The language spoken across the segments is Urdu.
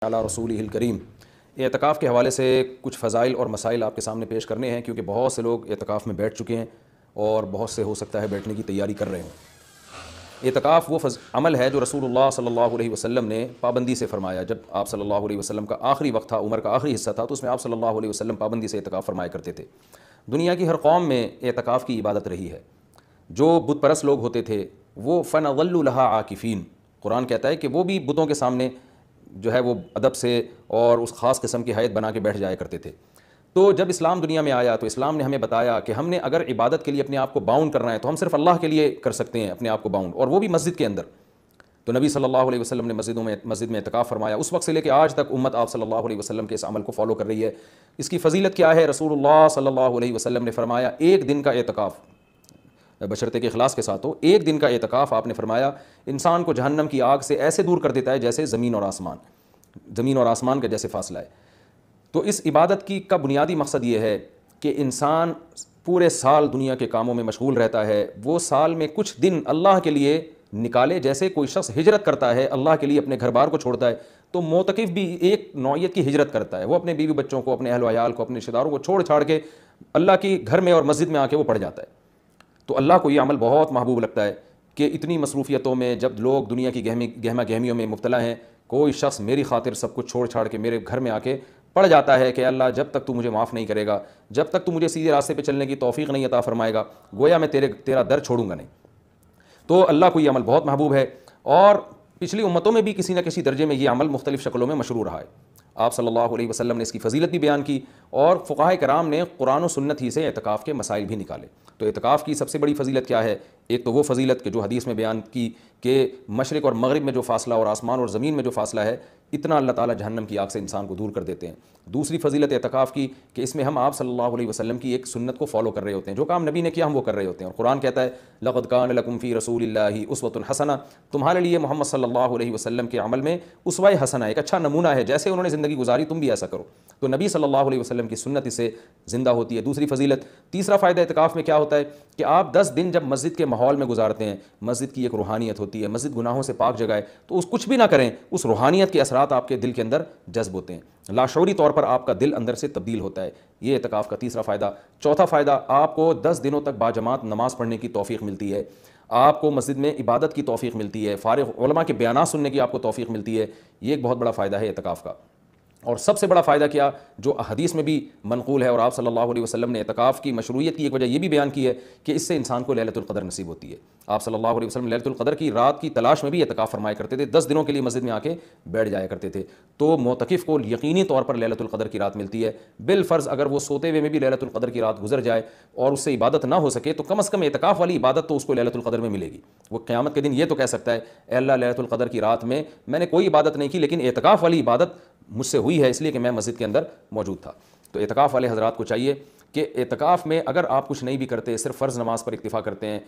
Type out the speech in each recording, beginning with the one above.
علی رسولہ الکریم۔ اعتکاف کے حوالے سے کچھ فضائل اور مسائل آپ کے سامنے پیش کرنے ہیں، کیونکہ بہت سے لوگ اعتکاف میں بیٹھ چکے ہیں اور بہت سے ہو سکتا ہے بیٹھنے کی تیاری کر رہے ہوں۔ اعتکاف وہ عمل ہے جو رسول اللہ صلی اللہ علیہ وسلم نے پابندی سے فرمایا۔ جب آپ صلی اللہ علیہ وسلم کا آخری وقت تھا، عمر کا آخری حصہ تھا، تو اس میں آپ صلی اللہ علیہ وسلم پابندی سے اعتکاف فرمایا کرتے تھے۔ دنیا کی ہر قوم میں اعتکاف کی عبادت رہی ہے۔ جو بت پرست لوگ ہوتے تھے وہ فَنَظَلُّ لَهَا عَاكِفِينَ، قرآن کہتا ہے کہ وہ بھی بتوں کے سامنے جو ہے وہ ادب سے اور اس خاص قسم کی حیت بنا کے بیٹھ جایا کرتے تھے۔ تو جب اسلام دنیا میں آیا تو اسلام نے ہمیں بتایا کہ ہم نے اگر عبادت کے لیے اپنے آپ کو باؤنڈ کرنا ہے تو ہم صرف اللہ کے لیے کر سکتے ہیں اپنے آپ کو باؤنڈ، اور وہ بھی مسجد کے اندر۔ تو نبی صلی اللہ علیہ وسلم نے مسجد میں اعتکاف فرمایا۔ اس وقت سے لے کے آج تک امت آپ صلی اللہ علیہ وسلم کے اس عمل کو فالو کر رہی ہے۔ اس کی فضیلت کیا ہے؟ رسول اللہ صلی اللہ علیہ وسلم نے فرمایا ایک دن کا اعتکاف، بشرطے کے اخلاص کے ساتھ ہو، ایک دن کا اعتکاف آپ نے فرمایا انسان کو جہنم کی آگ سے ایسے دور کر دیتا ہے جیسے زمین اور آسمان کا جیسے فاصلہ ہے۔ تو اس عبادت کا بنیادی مقصد یہ ہے کہ انسان پورے سال دنیا کے کاموں میں مشغول رہتا ہے، وہ سال میں کچھ دن اللہ کے لیے نکالے۔ جیسے کوئی شخص ہجرت کرتا ہے اللہ کے لیے، اپنے گھر بار کو چھوڑتا ہے، تو معتکف بھی ایک نوعیت کی ہجرت کرتا ہے۔ وہ اپنے بیوی بچوں کو، اپنے اہل و عیال کو، اپنے رشتہ داروں کو چھوڑ چھاڑ کے اللہ کی گھر میں اور مسجد میں آ کے وہ پڑھ جاتا ہے۔ تو اللہ کو یہ عمل بہت محبوب لگتا ہے کہ اتنی مصروفیتوں میں جب لوگ دنیا کی گہما گہمیوں میں مبتلا ہیں، کوئی شخص میری خاطر سب کچھ چھوڑ چھاڑ کے میرے گھر میں آ کے پڑھ جاتا ہے کہ اللہ جب تک تو مجھے معاف نہیں کرے گا، جب تک تو مجھے سیدھے راستے پہ چلنے کی توفیق نہیں عطا فرمائے گا، گویا میں تیرا در چھوڑوں گا نہیں۔ تو اللہ کو یہ عمل بہت محبوب ہے، اور پچھلی امتوں میں بھی کسی نہ کسی درجے میں یہ عمل مختلف شکلوں میں مشروع رہا ہے۔ آپ صلی اللہ علیہ وسلم نے اس کی فضیلت بھی بیان کی، اور فقہائے کرام نے قرآن و سنت ہی سے اعتکاف کے مسائل بھی نکالے۔ تو اعتکاف کی سب سے بڑی فضیلت کیا ہے؟ ایک تو وہ فضیلت کہ جو حدیث میں بیان کی کہ مشرق اور مغرب میں جو فاصلہ اور آسمان اور زمین میں جو فاصلہ ہے، اتنا اللہ تعالیٰ جہنم کی آگ سے انسان کو دور کر دیتے ہیں۔ دوسری فضیلت اعتکاف کی کہ اس میں ہم آپ صلی اللہ علیہ وسلم کی ایک سنت کو فالو کر رہے ہوتے ہیں، جو کام نبی نے کیا ہم وہ کر رہے ہوتے ہیں۔ اور قرآن کہتا ہے لَقَدْ كَانَ لَكُمْ فِي رَسُولِ اللَّهِ أُسْوَةٌ حَسَنَةٌ، تمہارے لیے محمد صلی اللہ علیہ وسلم کے عمل میں اسوہ حسنہ، ایک اچھا نمونہ ہے، جیسے انہوں نے زندگی گزاری تم بھی ایسا کرو۔ تو نبی صلی اللہ علیہ وسلم کی سنت اس سے زندہ ہوتی ہے۔ دوسری فضیلت، تیسرا فائدہ اعتکاف میں کیا ہوتا ہے کہ آپ 10 دن جب مسجد کے ماحول میں گزارتے ہیں، مسجد کی ایک روحانیت ہوتی ہے، مسجد گناہوں سے پاک جگہ ہے، تو اس کچھ بھی نہ کریں، اس روحانیت کے اثرات آپ کے دل کے اندر جذب ہوتے ہیں، لاشعوری طور پر آپ کا دل اندر سے تبدیل ہوتا ہے۔ یہ اعتکاف کا تیسرا فائدہ۔ چوتھا فائدہ، آپ کو 10 دنوں تک باجماعت نماز پڑھنے کی توفیق ملتی ہے، آپ کو مسجد میں عبادت کی توفیق ملتی ہے، فارغ علماء کے بیانات سننے کی آپ کو توفیق ملتی ہے۔ یہ ایک بہت بڑا فائدہ ہے اعتکاف کا۔ اور سب سے بڑا فائدہ کیا جو حدیث میں بھی منقول ہے، اور آپ صلی اللہ علیہ وسلم نے اعتکاف کی مشروعیت کی ایک وجہ یہ بھی بیان کی ہے کہ اس سے انسان کو لیلۃ القدر نصیب ہوتی ہے۔ آپ صلی اللہ علیہ وسلم لیلۃ القدر کی رات کی تلاش میں بھی اعتکاف فرمایا کرتے تھے، 10 دنوں کے لیے مسجد میں آ کے بیٹھ جایا کرتے تھے۔ تو معتکف کو یقینی طور پر لیلۃ القدر کی رات ملتی ہے۔ بالفرض اگر وہ سوتے ہوئے میں بھی لیلۃ القدر کی رات گزر جائے اور اس سے عبادت نہ ہو سکے، تو کم از کم اعتکاف والی عبادت تو اس کو لیلۃ القدر میں ملے گی۔ وہ قیامت کے دن یہ تو کہہ سکتا ہے اے اللہ لیلۃ القدر کی رات میں نے کوئی عبادت نہیں کی، لیکن اعتکاف والی عبادت مجھ سے ہوئی ہے، اس لیے کہ میں مسجد کے اندر موجود تھا۔ تو اعتکاف والے حضرات کو چاہیے کہ اعتکاف میں اگر آپ کچھ نہیں بھی کرتے، صرف فرض نماز پر اکتفا کرتے ہیں،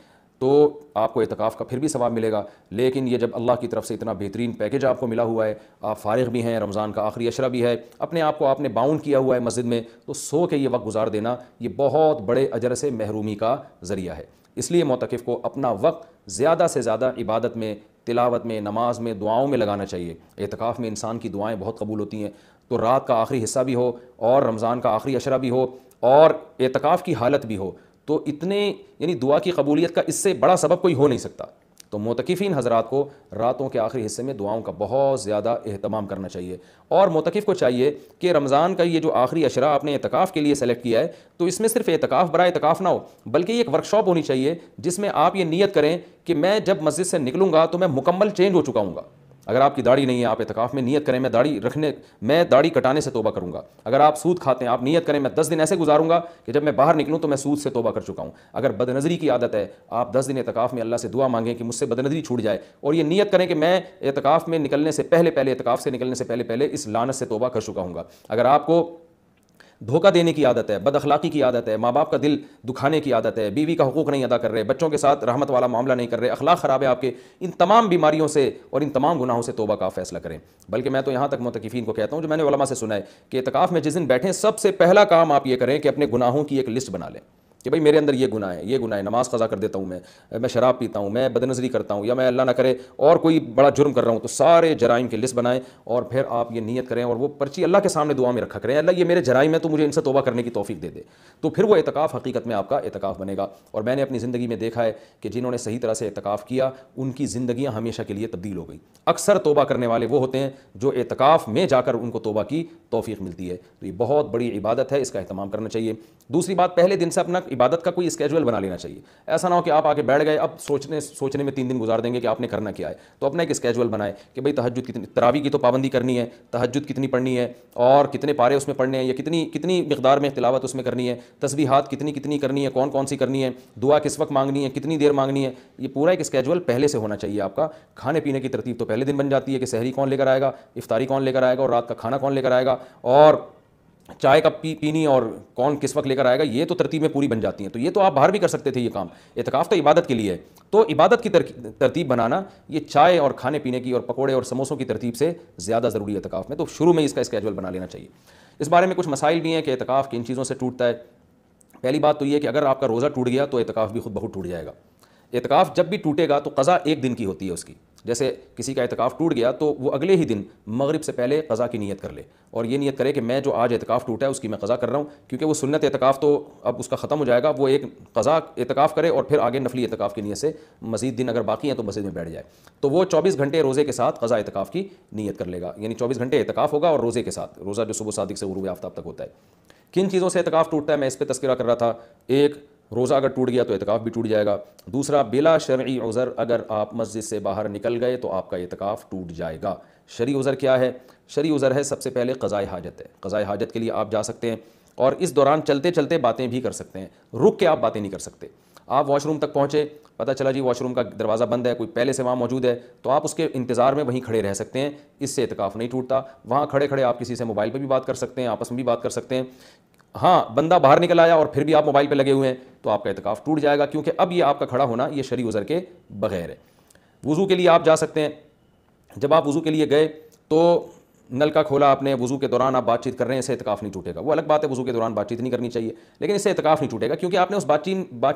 تو آپ کو اعتکاف کا پھر بھی ثواب ملے گا۔ لیکن یہ جب اللہ کی طرف سے اتنا بہترین پیکیج آپ کو ملا ہوا ہے، آپ فارغ بھی ہیں، رمضان کا آخری عشرہ بھی ہے، اپنے آپ کو آپ نے باؤنڈ کیا ہوا ہے مسجد میں، تو سو کے یہ وقت گزار دینا یہ بہت بڑے اجر سے محرومی کا ذریعہ ہے۔ اس لیے معتکف کو اپنا وقت زیادہ سے زیادہ عبادت میں، تلاوت میں، نماز میں، دعاؤں میں لگانا چاہیے۔ اعتکاف میں انسان کی دعائیں بہت قبول ہوتی ہیں۔ تو رات کا آخری حصہ بھی ہو اور رمضان کا آخری عشرہ بھی ہو اور اعتکاف کی حالت بھی ہو، تو یعنی دعا کی قبولیت کا اس سے بڑا سبب کوئی ہو نہیں سکتا۔ تو معتکفین حضرات کو راتوں کے آخری حصے میں دعاؤں کا بہت زیادہ اہتمام کرنا چاہیے، اور معتکف کو چاہیے کہ رمضان کا یہ جو آخری عشرہ آپ نے اعتکاف کے لیے سلیکٹ کیا ہے، تو اس میں صرف اعتکاف برائے اعتکاف نہ ہو، بلکہ یہ ایک ورکشاپ ہونی چاہیے جس میں آپ یہ نیت کریں کہ میں جب مسجد سے نکلوں گا تو میں مکمل چینج ہو چکا ہوں گا۔ اگر آپ کی داڑھی نہیں ہے، آپ اعتکاف میں نیت کریں میں داڑھی کٹانے سے توبہ کروں گا۔ اگر آپ سود کھاتے ہیں، آپ نیت کریں میں 10 دن ایسے گزاروں گا کہ جب میں باہر نکلوں تو میں سود سے توبہ کر چکا ہوں۔ اگر بدنظری کی عادت ہے، آپ 10 دن اعتکاف میں اللہ سے دعا مانگیں کہ مجھ سے بدنظری چھوٹ جائے، اور یہ نیت کریں کہ میں اعتکاف میں نکلنے سے پہلے اس لعنت سے توبہ کر چکا ہوں گا۔ اگر آپ کو دھوکہ دینے کی عادت ہے، بد اخلاقی کی عادت ہے، ماں باپ کا دل دکھانے کی عادت ہے، بیوی کا حقوق نہیں ادا کر رہے، بچوں کے ساتھ رحمت والا معاملہ نہیں کر رہے، اخلاق خراب ہے آپ کے، ان تمام بیماریوں سے اور ان تمام گناہوں سے توبہ کا فیصلہ کریں۔ بلکہ میں تو یہاں تک معتکفین کو کہتا ہوں، جو میں نے علماء سے سنا ہے، کہ اعتکاف میں جس دن بیٹھیں سب سے پہلا کام آپ یہ کریں کہ اپنے گناہوں کی ایک لسٹ بنا لیں۔ کہ بھائی میرے اندر یہ گناہ ہے، نماز قضا کر دیتا ہوں، میں شراب پیتا ہوں، میں بدنظری کرتا ہوں، یا میں اللہ نہ کرے اور کوئی بڑا جرم کر رہا ہوں، تو سارے جرائم کی لسٹ بنائیں اور پھر آپ یہ نیت کریں اور وہ پرچی اللہ کے سامنے دعا میں رکھا کریں، اللہ یہ میرے جرائم ہے تو مجھے ان سے توبہ کرنے کی توفیق دے دے، تو پھر وہ اعتکاف حقیقت میں آپ کا اعتکاف بنے گا۔ اور میں نے اپنی زندگی میں دیکھا ہے کہ جنہوں نے صحیح طرح سے اعتکاف کیا ان کی زندگیاں ہمیشہ کے لیے تبدیل ہو گئی۔ اکثر توبہ کرنے والے وہ ہوتے ہیں جو اعتکاف میں جا کر ان کو توبہ کی توفیق ملتی ہے، تو یہ بہت بڑی عبادت ہے، اس کا اہتمام کرنا چاہیے۔ دوسری بات، پہلے دن سے اپنا عبادت کا کوئی اسکیجول بنا لینا چاہیے، ایسا نہ ہو کہ آپ آ کے بیٹھ گئے، اب سوچنے میں 3 دن گزار دیں گے کہ آپ نے کرنا کیا ہے، تو اپنا ایک اسکیجول بنائے کہ بھئی تہجد کتنی، تراویح کی تو پابندی کرنی ہے، تہجد کتنی پڑھنی ہے اور کتنے پارے اس میں پڑھنے ہیں، یا کتنی مقدار میں تلاوت اس میں کرنی ہے، تسبیحات کتنی کرنی ہے، کون سی کرنی ہے، دعا کس وقت مانگنی ہے، کتنی دیر مانگنی ہے، یہ پورا ایک اسکیجول پہلے سے ہونا چاہیے آپ کا۔ کھانے پینے کی ترتیب تو پہلے دن بن جاتی ہے کہ سحری کون لے کر آئے گا، افطاری کون لے کر آئے گا، اور رات کا کھانا کون لے کر آئے گا، اور چائے کب پینی اور کون کس وقت لے کر آئے گا، یہ تو ترتیبیں پوری بن جاتی ہیں۔ تو یہ تو آپ باہر بھی کر سکتے تھے یہ کام، اعتکاف تو عبادت کے لیے ہے، تو عبادت کی ترتیب بنانا یہ چائے اور کھانے پینے کی اور پکوڑے اور سموسوں کی ترتیب سے زیادہ ضروری ہے اعتکاف میں، تو شروع میں اس کا اسکیجول بنا لینا چاہیے۔ اس بارے میں کچھ مسائل بھی ہیں کہ اعتکاف کن چیزوں سے ٹوٹتا ہے۔ پہلی بات تو یہ کہ اگر آپ کا روزہ ٹوٹ گیا تو اعتکاف بھی خود بخود ٹوٹ جائے گا۔ اعتکاف جب بھی ٹوٹے گا تو قضا 1 دن کی ہوتی ہے اس کی، جیسے کسی کا اعتکاف ٹوٹ گیا تو وہ اگلے ہی دن مغرب سے پہلے قضا کی نیت کر لے اور یہ نیت کرے کہ میں جو آج اعتکاف ٹوٹا ہے اس کی میں قضا کر رہا ہوں، کیونکہ وہ سنت اعتکاف تو اب اس کا ختم ہو جائے گا، وہ ایک قضا اعتکاف کرے اور پھر آگے نفلی اعتکاف کی نیت سے مزید دن اگر باقی ہیں تو مسجد میں بیٹھ جائے، تو وہ 24 گھنٹے روزے کے ساتھ قضا اعتکاف کی نیت کر لے گا، یعنی 24 گھنٹے اعتکاف ہوگا اور روزے کے ساتھ، روزہ جو صبح صادق سے غروب آفتاب تک ہوتا ہے۔ کن چیزوں سے اعتکاف ٹوٹتا ہے میں اس پہ تذکرہ کر رہا تھا۔ ایک، روزہ اگر ٹوٹ گیا تو اعتکاف بھی ٹوٹ جائے گا۔ دوسرا، بلا شرعی عذر اگر آپ مسجد سے باہر نکل گئے تو آپ کا اعتکاف ٹوٹ جائے گا۔ شرعی عذر کیا ہے؟ شرعی عذر ہے سب سے پہلے قضائے حاجت ہے، قضائے حاجت کے لیے آپ جا سکتے ہیں اور اس دوران چلتے چلتے باتیں بھی کر سکتے ہیں، رک کے آپ باتیں نہیں کر سکتے۔ آپ واش روم تک پہنچے، پتہ چلا جی واش روم کا دروازہ بند ہے، کوئی پہلے سے وہاں موجود ہے، تو آپ اس کے انتظار میں وہیں کھڑے رہ سکتے ہیں، اس سے اعتکاف نہیں ٹوٹتا۔ وہاں کھڑے کھڑے آپ کسی سے موبائل پہ بھی بات کر سکتے ہیں، آپس میں بھی بات کر سکتے ہیں۔ ہاں، بندہ باہر نکل آیا اور پھر بھی آپ موبائل پہ لگے ہوئے ہیں تو آپ کا اعتکاف ٹوٹ جائے گا، کیونکہ اب یہ آپ کا کھڑا ہونا یہ شرعی عذر کے بغیر ہے۔ وضو کے لیے آپ جا سکتے ہیں، جب آپ وضو کے لیے گئے تو نل کا کھولا آپ نے، وضو کے دوران آپ بات چیت کر رہے ہیں، اس سے اعتکاف نہیں ٹوٹے گا۔ وہ الگ بات ہے وضو کے دوران بات چیت نہیں کرنی چاہیے، لیکن اس سے اعتکاف نہیں ٹوٹے گا کیونکہ آپ نے اس بات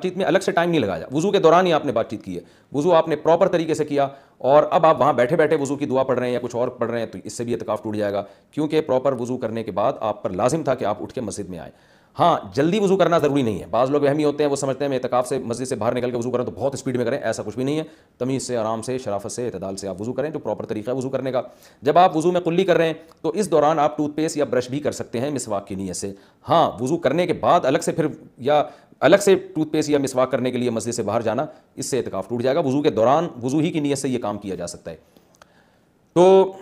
چیت میں الگ سے ٹائم نہیں لگایا، وضو کے دوران ہی آپ نے بات چیت کی ہے، وضو آپ نے پراپر طریقے سے کیا، اور اب آپ وہاں بیٹھے بیٹھے وضو کی دعا پڑھ رہے ہیں یا کچھ اور پڑھ رہے ہیں تو اس سے بھی اعتکاف ٹوٹ جائے گا، کیونکہ پراپر وضو کرنے کے بعد آپ پر لازم تھا کہ آپ اٹھ کے مسجد میں آئیں۔ ہاں، جلدی وضو کرنا ضروری نہیں ہے، بعض لوگ وہمی ہوتے ہیں، وہ سمجھتے ہیں میں اعتکاف سے مسجد سے باہر نکل کے وضو کریں تو بہت اسپیڈ میں کریں، ایسا کچھ بھی نہیں ہے، تمیز سے، آرام سے، شرافت سے، اعتدال سے آپ وضو کریں، جو پراپر طریقہ ہے وضو کرنے کا۔ جب آپ وضو میں قلی کر رہے ہیں تو اس دوران آپ ٹوتھ پیسٹ یا برش بھی کر سکتے ہیں مسواک کی نیت سے۔ ہاں، وضو کرنے کے بعد الگ سے پھر یا الگ سے ٹوتھ پیسٹ یا مسواک کرنے کے لیے مسجد سے باہر جانا، اس سے اعتکاف ٹوٹ جائے گا۔ وضو کے دوران وضو ہی کی نیت سے یہ کام کیا جا سکتا ہے، تو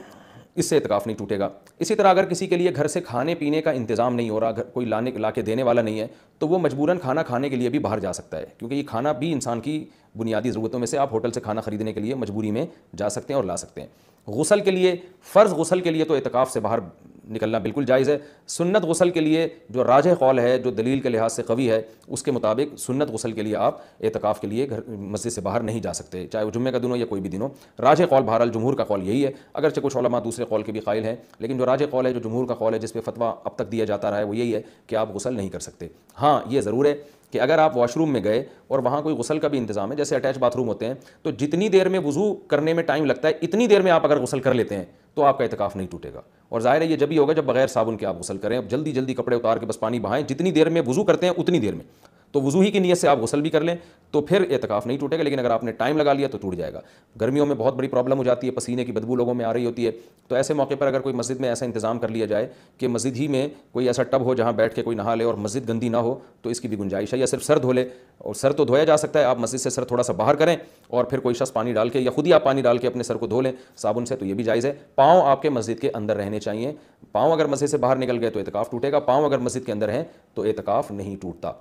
اس سے اعتکاف نہیں ٹوٹے گا۔ اسی طرح اگر کسی کے لیے گھر سے کھانے پینے کا انتظام نہیں ہو رہا، کوئی لا کے دینے والا نہیں ہے، تو وہ مجبوراً کھانا کھانے کے لیے بھی باہر جا سکتا ہے، کیونکہ یہ کھانا بھی انسان کی بنیادی ضرورتوں میں سے، آپ ہوٹل سے کھانا خریدنے کے لیے مجبوری میں جا سکتے ہیں اور لا سکتے ہیں۔ غسل کے لیے، فرض غسل کے لیے تو اعتکاف سے باہر نکلنا بالکل جائز ہے۔ سنت غسل کے لیے جو راجح قول ہے، جو دلیل کے لحاظ سے قوی ہے، اس کے مطابق سنت غسل کے لیے آپ اعتکاف کے لیے مسجد سے باہر نہیں جا سکتے، چاہے وہ جمعہ کا دن ہو یا کوئی بھی دن ہو۔ راجح قول بہرحال جمہور کا قول یہی ہے، اگرچہ کچھ علماء دوسرے قول کے بھی قائل ہیں، لیکن جو راجح قول ہے، جو جمہور کا قول ہے، جس پہ فتویٰ اب تک دیا جاتا رہا ہے، وہ یہی ہے کہ آپ غسل نہیں کر سکتے۔ ہاں، یہ ضرور ہے کہ اگر آپ واش روم میں گئے اور وہاں کوئی غسل کا بھی انتظام ہے، جیسے اٹیچ باتھ روم ہوتے ہیں، تو جتنی دیر میں وضو کرنے میں ٹائم لگتا ہے اتنی دیر میں آپ اگر غسل کر لیتے ہیں تو آپ کا اعتکاف نہیں ٹوٹے گا۔ اور ظاہر ہے یہ جب ہی ہوگا جب بغیر صابن کے آپ غسل کریں، اب جلدی جلدی کپڑے اتار کے بس پانی بہائیں، جتنی دیر میں وضو کرتے ہیں اتنی دیر میں، تو وضو ہی کی نیت سے آپ غسل بھی کر لیں تو پھر اعتکاف نہیں ٹوٹے گا، لیکن اگر آپ نے ٹائم لگا لیا تو ٹوٹ جائے گا۔ گرمیوں میں بہت بڑی پرابلم ہو جاتی ہے، پسینے کی بدبو لوگوں میں آ رہی ہوتی ہے، تو ایسے موقع پر اگر کوئی مسجد میں ایسا انتظام کر لیا جائے کہ مسجد ہی میں کوئی ایسا ٹب ہو جہاں بیٹھ کے کوئی نہا لے اور مسجد گندی نہ ہو، تو اس کی بھی گنجائش ہے، یا صرف سر دھو لے، اور سر تو دھویا جا سکتا ہے، آپ مسجد سے سر تھوڑا سا باہر کریں اور پھر کوئی شخص پانی ڈال کے یا خود ہی آپ پانی ڈال کے اپنے سر کو دھو لیں صابن سے، تو یہ بھی جائز ہے۔ پاؤں آپ کے مسجد کے اندر رہنے چاہیے، پاؤں اگر مسجد سے باہر نکل گئے تو اعتکاف ٹوٹے گا، پاؤں اگر مسجد کے اندر ہیں تو اعتکاف نہیں ٹوٹتا۔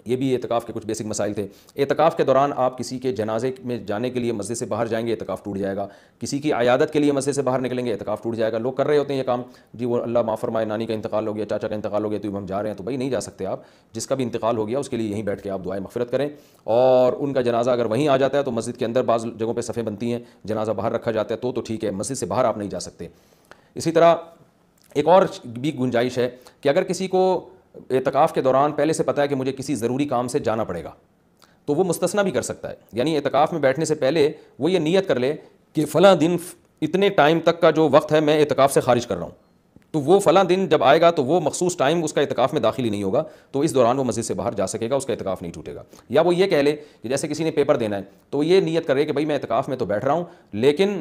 یہ بھی اعتکاف کے کچھ بیسک مسائل تھے۔ اعتکاف کے دوران آپ کسی کے جنازے میں جانے کے لیے مسجد سے باہر جائیں گے، اعتکاف ٹوٹ جائے گا۔ کسی کی عیادت کے لیے مسجد سے باہر نکلیں گے، اعتکاف ٹوٹ جائے گا۔ لوگ کر رہے ہوتے ہیں یہ کام، جی وہ اللہ معاف فرمائے نانی کا انتقال ہو گیا، چاچا کا انتقال ہو گیا تو ہم جا رہے ہیں، تو بھائی نہیں جا سکتے آپ، جس کا بھی انتقال ہو گیا اس کے لیے یہیں بیٹھ کے آپ دعائے مغفرت کریں، اور ان کا جنازہ اگر وہیں آ جاتا ہے تو مسجد کے اندر بعض جگہوں پہ صفیں بنتی ہیں، جنازہ باہر رکھا جاتا ہے تو ٹھیک ہے، مسجد سے باہر آپ نہیں جا سکتے۔ اسی طرح ایک اور بھی گنجائش ہے کہ اگر کسی کو اعتکاف کے دوران پہلے سے پتہ ہے کہ مجھے کسی ضروری کام سے جانا پڑے گا تو وہ مستثنی بھی کر سکتا ہے. یعنی اعتکاف میں بیٹھنے سے پہلے وہ یہ نیت کر لے کہ فلاں دن اتنے ٹائم تک کا جو وقت ہے میں اعتکاف سے خارج کر رہا ہوں, تو وہ فلاں دن جب آئے گا تو وہ مخصوص ٹائم اس کا اعتکاف میں داخل ہی نہیں ہوگا, تو اس دوران وہ مسجد سے باہر جا سکے گا, اس کا اعتکاف نہیں ٹوٹے گا. یا وہ یہ کہہ لے کہ جیسے کسی نے پیپر دینا ہے تو یہ نیت کرے کہ بھائی میں اعتکاف میں تو بیٹھ رہا ہوں لیکن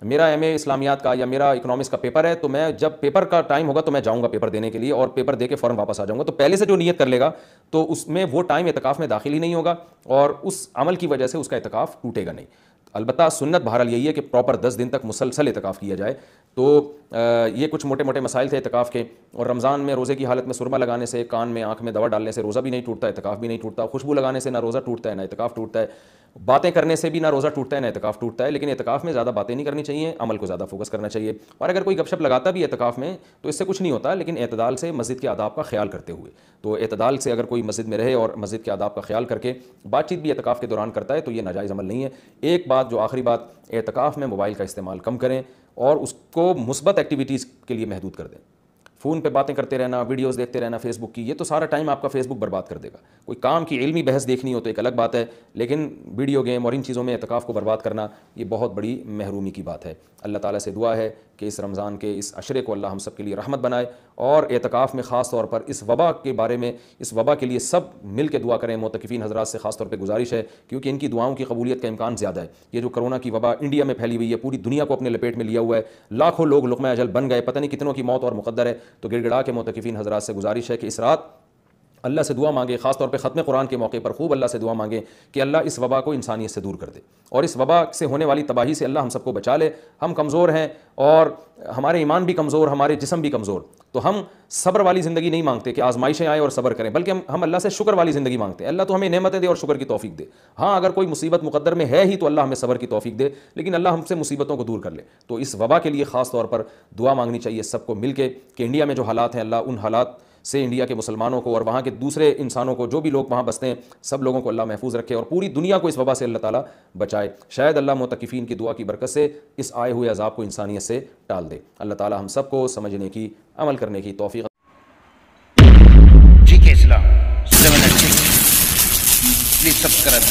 میرا ایم اے اسلامیات کا یا میرا اکنامکس کا پیپر ہے, تو میں جب پیپر کا ٹائم ہوگا تو میں جاؤں گا پیپر دینے کے لیے اور پیپر دے کے فوراً واپس آ جاؤں گا. تو پہلے سے جو نیت کر لے گا تو اس میں وہ ٹائم اعتکاف میں داخل ہی نہیں ہوگا اور اس عمل کی وجہ سے اس کا اعتکاف ٹوٹے گا نہیں. البتہ سنت بہرحال یہی ہے کہ پراپر 10 دن تک مسلسل اعتکاف کیا جائے. تو یہ کچھ موٹے موٹے مسائل تھے اعتکاف کے. اور رمضان میں روزے کی حالت میں سرما لگانے سے, کان میں آنکھ میں دوا ڈالنے سے روزہ بھی نہیں ٹوٹتا, اعتکاف بھی نہیں ٹوٹتا. خوشبو لگانے سے نہ روزہ ٹوٹتا ہے نہ اعتکاف ٹوٹتا ہے. باتیں کرنے سے بھی نہ روزہ ٹوٹتا ہے نہ اعتکاف ٹوٹتا ہے. لیکن اعتکاف میں زیادہ باتیں نہیں کرنی چاہیے, عمل کو زیادہ فوکس کرنا چاہیے. اور اگر کوئی گپ شپ لگاتا بھی اعتکاف میں تو اس سے کچھ نہیں ہوتا, لیکن اعتدال سے مسجد کے آداب کا خیال کرتے ہوئے. تو اعتدال سے اگر کوئی مسجد میں رہے اور مسجد کے آداب کا خیال کر کے بات چیت بھی اعتکاف کے دوران کرتا ہے تو یہ ناجائز عمل نہیں ہے. ایک بات جو آخری بات, اعتکاف میں موبائل کا استعمال کم کریں اور اس کو مثبت ایکٹیویٹیز کے لیے محدود کر دیں. فون پہ باتیں کرتے رہنا, ویڈیوز دیکھتے رہنا فیس بک کی, یہ تو سارا ٹائم آپ کا فیس بک برباد کر دے گا. کوئی کام کی علمی بحث دیکھنی ہو تو ایک الگ بات ہے, لیکن ویڈیو گیم اور ان چیزوں میں اعتکاف کو برباد کرنا یہ بہت بڑی محرومی کی بات ہے. اللہ تعالیٰ سے دعا ہے کہ اس رمضان کے اس عشرے کو اللہ ہم سب کے لیے رحمت بنائے, اور اعتکاف میں خاص طور پر اس وبا کے بارے میں, اس وبا کے لیے سب مل کے دعا کریں. معتکفین حضرات سے خاص طور پہ گزارش ہے کیونکہ ان کی دعاؤں کی قبولیت کا امکان زیادہ ہے. یہ جو کرونا کی وبا انڈیا میں پھیلی ہوئی ہے, پوری دنیا کو اپنے لپیٹ میں لیا ہوا ہے, لاکھوں لوگ لقمہ اجل بن گئے, پتہ نہیں کتنوں کی موت اور مقدر ہے. تو گڑ گڑا کے معتکفین حضرات سے گزارش ہے کہ اس رات اللہ سے دعا مانگے, خاص طور پہ ختم قرآن کے موقع پر خوب اللہ سے دعا مانگیں کہ اللہ اس وبا کو انسانیت سے دور کر دے اور اس وبا سے ہونے والی تباہی سے اللہ ہم سب کو بچا لے. ہم کمزور ہیں اور ہمارے ایمان بھی کمزور, ہمارے جسم بھی کمزور, تو ہم صبر والی زندگی نہیں مانگتے کہ آزمائشیں آئیں اور صبر کریں, بلکہ ہم اللہ سے شکر والی زندگی مانگتے ہیں. اللہ تو ہمیں نعمتیں دے اور شکر کی توفیق دے. ہاں اگر کوئی مصیبت مقدر میں ہے ہی تو اللہ ہمیں صبر کی توفیق دے, لیکن اللہ ہم سے مصیبتوں کو دور کر لے. تو اس وبا کے لیے خاص طور پر دعا مانگنی چاہیے سب کو مل کے کہ انڈیا میں جو حالات ہیں اللہ ان حالات سے انڈیا کے مسلمانوں کو اور وہاں کے دوسرے انسانوں کو, جو بھی لوگ وہاں بستے ہیں, سب لوگوں کو اللہ محفوظ رکھے اور پوری دنیا کو اس وبا سے اللہ تعالیٰ بچائے. شاید اللہ معتکفین کی دعا کی برکت سے اس آئے ہوئے عذاب کو انسانیت سے ٹال دے. اللہ تعالیٰ ہم سب کو سمجھنے کی, عمل کرنے کی توفیق. GK Islam 7 and 6. Please subscribe.